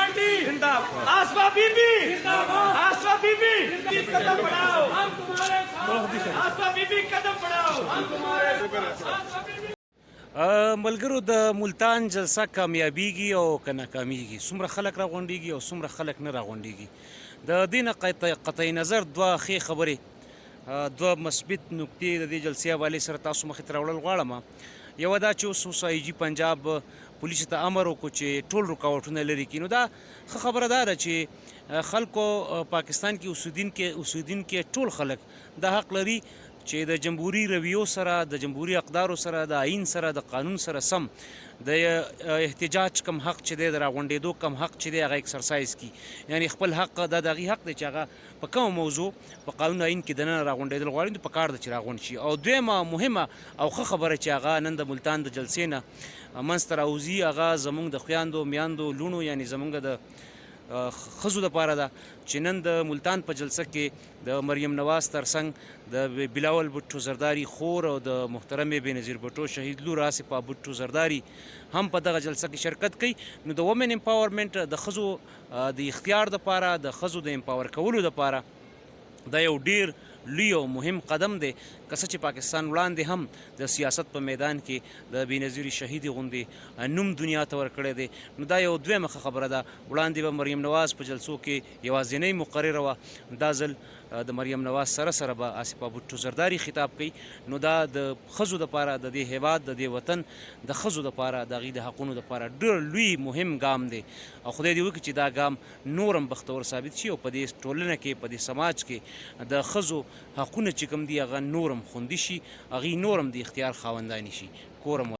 पार्टी जिंदाबाद। आसमा बीबी जिंदाबाद। आसमा बीबी कदम बढ़ाओ, हम तुम्हारे साथ। आसमा बीबी कदम बढ़ाओ, हम तुम्हारे साथ। ملګرو د ملتان جلسه کامیابیږي او که ناکامیږي، څومره خلک راغونډیږي او څومره خلک نه راغونډیږي، د دې نه قطعي نظر دوه ښې خبرې، دوه مثبت نکتې د دې جلسې حوالې سره تاسو مخې ته راوړل غواړم. یوه دا چې اوس آی جي پنجاب پولیسو ته امر وکړو چې ټول رکاوټونه لرې کړي. نو دا ښه خبره دا ده چې خلکو پاکستان کې اوسېدونکي ټول خلک دا حق لري چې د جمهوري رویو سره، د جمهوري اقدارو سره، د آئین سره، د قانون سره سم د احتجاج کم حق چې دی، د راغونډېدو کم حق چې دی، هغه اکسرسایز کړي. یعنی خپل حق دا د هغې حق دی چې هغه په کومه موضوع په قانون آئین کې دننه راغونډېدل غواړي، نو پکار ده چې راغونډ شي. او دویمه مهمه او ښه خبره چې هغه نن د ملتان د جلسې نه منځته راوځي، هغه زموږ د خویندو، میاندو، لوڼو، یعنی زموږ د ښځو دپاره ده چې نن د ملتان په جلسه کې د مریم نواز ترڅنګ د بلاول بټو زرداری خور او د محترمې بېنظیر بټو شهید لور آصفه بټو زرداری هم په دغه جلسه کې شرکت کوي. نو د ومن امپاورمنټ د ښځو د اختیار دپاره، د ښځو د امپاور کولو دپاره دا یو ډیر لوی او مهم قدم دی. که څه چې پاکستان وړاندې هم د سیاست په میدان کې د بېنظیرې شهیدې غوندې نوم دنیا ته ورکړی دی، نو دا یو دویمه ښه خبره ده. وړاندې به مریم نواز په جلسو کې یوازینۍ مقرره وه، دا ځل د مریم نواز سره به آصفه بټو زرداری خطاب کوي. نو دا د ښځو دپاره، د دې هیواد، د دې وطن د ښځو دپاره، د هغوی د حقونو دپاره ډېر لوی مهم ګام دی. او خدای دې وکړي چې دا ګام نورم بختور ثابت شي او په دې ټولنه کې، په دې سماج کې د ښځو حقونه چې کوم دي هغه نورم خوندي شي، هغوی نورم د اختیار خاوندانې شي. کورم